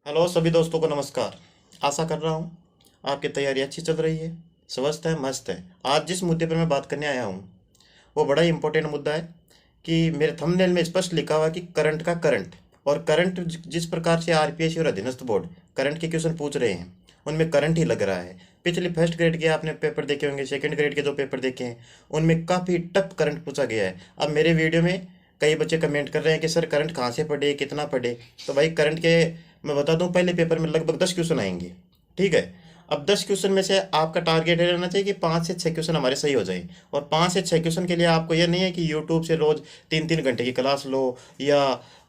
Hello सभी दोस्तों को नमस्कार। आशा कर रहा हूँ आपकी तैयारी अच्छी चल रही है, स्वस्थ है, मस्त है। आज जिस मुद्दे पर मैं बात करने आया हूँ वो बड़ा ही इम्पोर्टेंट मुद्दा है कि मेरे थंबनेल में स्पष्ट लिखा हुआ है कि करंट का करंट। और करंट जिस प्रकार से आरपीएससी और अधीनस्थ बोर्ड करंट के क्वेश्चन पूछ रहे हैं उनमें करंट ही लग रहा है। पिछले फर्स्ट ग्रेड के आपने पेपर देखे होंगे, सेकंड ग्रेड के जो पेपर देखे हैं उनमें काफ़ी टफ करंट पूछा गया है। अब मेरे वीडियो में कई बच्चे कमेंट कर रहे हैं कि सर करंट कहाँ से पढ़े, कितना पढ़े। तो भाई करंट के मैं बता दूं, पहले पेपर में लगभग 10 क्वेश्चन आएंगे। ठीक है। अब 10 क्वेश्चन में से आपका टारगेट रहना चाहिए कि 5 से 6 क्वेश्चन हमारे सही हो जाए। और 5 से 6 क्वेश्चन के लिए आपको यह नहीं है कि यूट्यूब से रोज 3 3 घंटे की क्लास लो या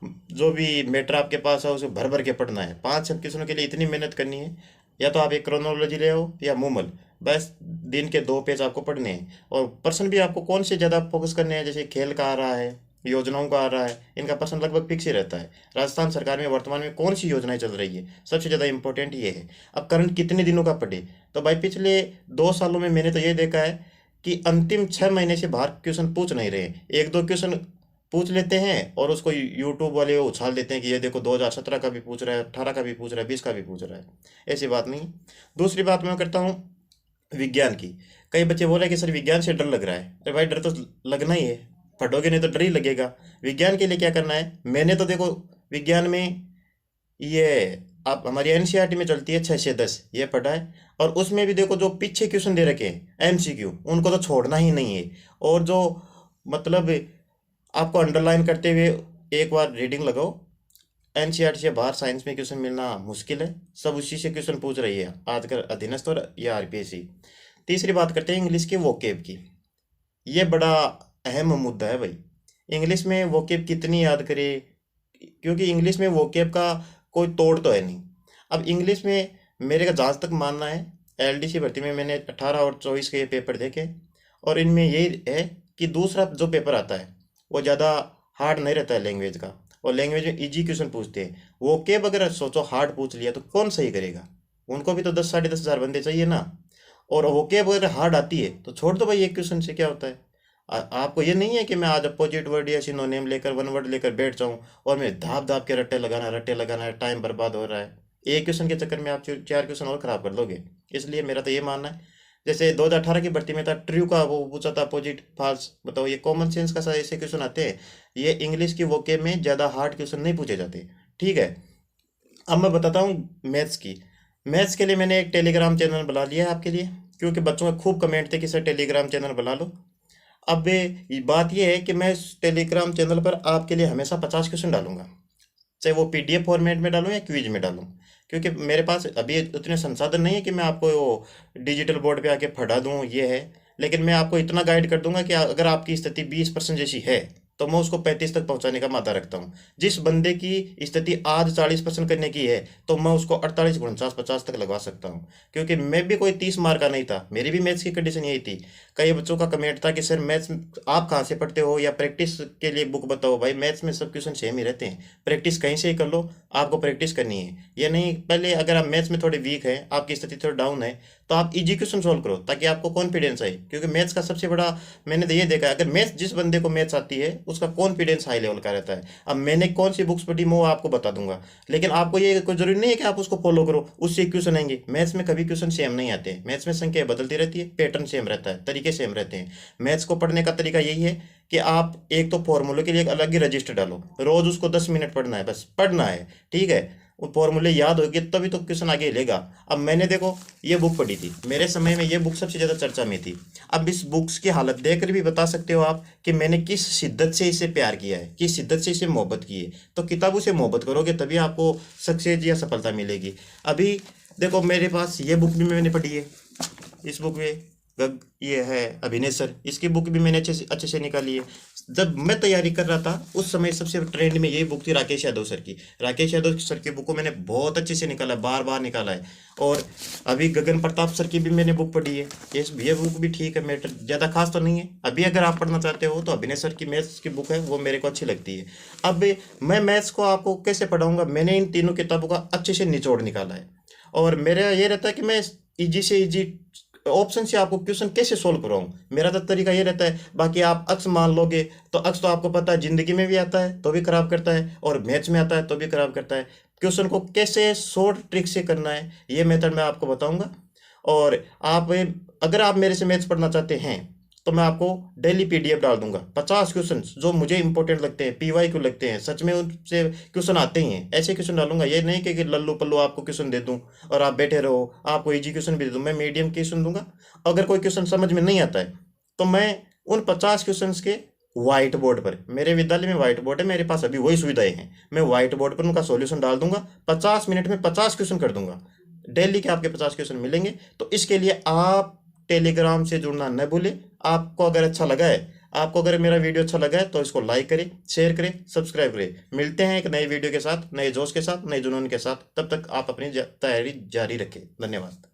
जो भी मैटर आपके पास है उसे भर भर के पढ़ना है। 5 6 क्वेश्चनों के लिए इतनी मेहनत करनी है। या तो आप एक क्रोनोलॉजी ले आओ या मूमल, बस दिन के 2 पेज आपको पढ़ने हैं। और पर्सन भी आपको कौन से ज़्यादा फोकस करने हैं, जैसे खेल का आ रहा है, योजनाओं का आ रहा है, इनका पर्सन लगभग फिक्स ही रहता है। राजस्थान सरकार में वर्तमान में कौन सी योजनाएं चल रही है, सबसे ज़्यादा इंपॉर्टेंट ये है। अब करंट कितने दिनों का पढ़े, तो भाई पिछले 2 सालों में मैंने तो ये देखा है कि अंतिम 6 महीने से बाहर क्वेश्चन पूछ नहीं रहे। एक दो क्वेश्चन पूछ लेते हैं और उसको यूट्यूब वाले उछाल देते हैं कि ये देखो 2017 का भी पूछ रहा है, 18 का भी पूछ रहा है, 20 का भी पूछ रहा है। ऐसी बात नहीं। दूसरी बात मैं करता हूँ विज्ञान की। कई बच्चे बोल रहे हैं कि सर विज्ञान से डर लग रहा है। अरे भाई डर तो लगना ही है, पढ़ोगे नहीं तो डर ही लगेगा। विज्ञान के लिए क्या करना है, मैंने तो देखो विज्ञान में ये आप हमारी एनसीईआरटी में चलती है 6 से 10, ये पढ़ा है। और उसमें भी देखो जो पीछे क्वेश्चन दे रखे हैं एमसीक्यू, उनको तो छोड़ना ही नहीं है। और जो मतलब आपको अंडरलाइन करते हुए एक बार रीडिंग लगाओ। एनसीईआरटी से बाहर साइंस में क्वेश्चन मिलना मुश्किल है, सब उसी से क्वेश्चन पूछ रही है आजकल अधीनस्थ और या आरपीएससी। तीसरी बात करते हैं इंग्लिश के वोकेब की। ये बड़ा अहम मुद्दा है भाई। इंग्लिश में वोकेब कितनी याद करें, क्योंकि इंग्लिश में वोकेब का कोई तोड़ तो है नहीं। अब इंग्लिश में मेरे का जहाँ तक मानना है, एलडीसी भर्ती में मैंने 18 और 24 के ये पेपर देखे और इनमें यही है कि दूसरा जो पेपर आता है वो ज़्यादा हार्ड नहीं रहता है लैंग्वेज का। और लैंग्वेज में इजी क्वेश्चन पूछते हैं। वोकेब अगर सोचो हार्ड पूछ लिया तो कौन सही करेगा, उनको भी तो 10 साढ़े 10 हज़ार बंदे चाहिए ना। और वोकेब अगर हार्ड आती है तो छोड़ दो भाई, एक क्वेश्चन से क्या होता है। आपको ये नहीं है कि मैं आज अपोजिट वर्ड या सिनोनिम लेकर वन वर्ड लेकर बैठ जाऊं और मैं धाप धाप के रट्टे लगाना है, टाइम बर्बाद हो रहा है। एक क्वेश्चन के चक्कर में आप 4 क्वेश्चन और खराब कर लोगे। इसलिए मेरा तो ये मानना है, जैसे 2018 की भर्ती में था ट्रू का वो पूछा था अपोजिट फाल्स, बताओ ये कॉमन सेंस का सा ऐसे क्वेश्चन आते हैं। ये इंग्लिश की वोकेब में ज़्यादा हार्ड क्वेश्चन नहीं पूछे जाते। ठीक है। अब मैं बताता हूँ मैथ्स की। मैथ्स के लिए मैंने एक टेलीग्राम चैनल बना लिया है आपके लिए, क्योंकि बच्चों का खूब कमेंट थे कि सर टेलीग्राम चैनल बना लो। अब बात यह है कि मैं इस टेलीग्राम चैनल पर आपके लिए हमेशा 50 क्वेश्चन डालूंगा, चाहे वो पीडीएफ फॉर्मेट में डालूं या क्विज में डालूं। क्योंकि मेरे पास अभी उतने संसाधन नहीं है कि मैं आपको वो डिजिटल बोर्ड पे आके पढ़ा दूं, ये है। लेकिन मैं आपको इतना गाइड कर दूंगा कि अगर आपकी स्थिति 20% जैसी है तो मैं उसको 35 तक पहुंचाने का मादा रखता हूं। जिस बंदे की स्थिति आज 40% करने की है तो मैं उसको 48 49 50 तक लगवा सकता हूं। क्योंकि मैं भी कोई 30 मार्क का नहीं था, मेरी भी मैथ्स की कंडीशन यही थी। कई बच्चों का कमेंट था कि सर मैथ्स आप कहाँ से पढ़ते हो या प्रैक्टिस के लिए बुक बताओ। भाई मैथ्स में सब क्वेश्चन सेम ही रहते हैं, प्रैक्टिस कहीं से ही कर लो। आपको प्रैक्टिस करनी है, ये नहीं पहले अगर आप मैथ्स में थोड़े वीक हैं, आपकी स्थिति थोड़ी डाउन है, तो आप इजी क्वेश्चन सोल्व करो ताकि आपको कॉन्फिडेंस आए। क्योंकि मैथ्स का सबसे बड़ा मैंने तो ये देखा है, अगर मैथ्स जिस बंदे को मैथ्स आती है उसका कॉन्फिडेंस हाई लेवल का रहता है। अब मैंने कौन सी बुक्स पढ़ी मैं वो आपको बता दूंगा, लेकिन आपको ये कोई जरूरी नहीं है कि आप उसको फॉलो करो, उससे क्वेश्चन आएंगे। मैथ्स में कभी क्वेश्चन सेम नहीं आते, मैथ्स में संख्या बदलती रहती है, पैटर्न सेम रहता है, तरीके सेम रहते हैं। मैथ्स को पढ़ने का तरीका यही है कि आप एक तो फॉर्मूले के लिए एक अलग ही रजिस्टर डालो, रोज उसको 10 मिनट पढ़ना है, बस पढ़ना है। ठीक है। वो फॉर्मूले याद होगी तभी तो क्वेश्चन आगे लेगा। अब मैंने देखो ये बुक पढ़ी थी, मेरे समय में ये बुक सबसे ज़्यादा चर्चा में थी। अब इस बुक्स की हालत देखकर भी बता सकते हो आप कि मैंने किस शिद्दत से इसे प्यार किया है, किस शिद्दत से इसे मोहब्बत की है। तो किताबों से मोहब्बत करोगे तभी आपको सक्सेस या सफलता मिलेगी। अभी देखो मेरे पास ये बुक भी मैंने पढ़ी है, इस बुक में ये है अभिनय सर, इसकी बुक भी मैंने अच्छे से निकाली है। जब मैं तैयारी कर रहा था उस समय सबसे ट्रेंड में यही बुक थी राकेश यादव सर की। राकेश यादव सर की बुक को मैंने बहुत अच्छे से निकाला है, बार बार निकाला है। और अभी गगन प्रताप सर की भी मैंने बुक पढ़ी है, ये बुक भी ठीक है, मैटर ज़्यादा खास तो नहीं है। अभी अगर आप पढ़ना चाहते हो तो अभिनय सर की मैथ्स की बुक है, वो मेरे को अच्छी लगती है। अब मैं मैथ्स को आपको कैसे पढ़ाऊँगा, मैंने इन तीनों किताबों का अच्छे से निचोड़ निकाला है। और मेरा ये रहता है कि मैं इजी से इजी ऑप्शन से आपको क्वेश्चन कैसे सोल्व कराऊं, मेरा तो तरीका ये रहता है। बाकी आप अक्स मान लोगे तो अक्स तो आपको पता है जिंदगी में भी आता है तो भी खराब करता है और मैथ्स में आता है तो भी खराब करता है। क्वेश्चन को कैसे शॉर्ट ट्रिक से करना है, ये मेथड मैं आपको बताऊंगा। और आप अगर आप मेरे से मैथ्स पढ़ना चाहते हैं तो मैं आपको डेली पीडीएफ डाल दूंगा। 50 क्वेश्चन जो मुझे इंपॉर्टेंट लगते हैं, पीवाई क्यों लगते हैं, सच में उनसे क्वेश्चन आते ही हैं, ऐसे क्वेश्चन डालूंगा। ये नहीं कि लल्लू पल्लू आपको क्वेश्चन दे दूं और आप बैठे रहो, आपको इजी क्वेश्चन भी दे दूं। मैं मीडियम क्वेश्चन दूंगा। अगर कोई क्वेश्चन समझ में नहीं आता है तो मैं उन 50 क्वेश्चन के व्हाइट बोर्ड पर, मेरे विद्यालय में व्हाइट बोर्ड है, मेरे पास अभी वही सुविधाएं हैं, मैं व्हाइट बोर्ड पर उनका सॉल्यूशन डाल दूंगा। 50 मिनट में 50 क्वेश्चन कर दूंगा। डेली के आपके 50 क्वेश्चन मिलेंगे। तो इसके लिए आप टेलीग्राम से जुड़ना न भूलें। आपको अगर अच्छा लगा है, आपको अगर मेरा वीडियो अच्छा लगा है तो इसको लाइक करें, शेयर करें, सब्सक्राइब करें। मिलते हैं एक नए वीडियो के साथ, नए जोश के साथ, नए जुनून के साथ। तब तक आप अपनी तैयारी जारी रखें। धन्यवाद।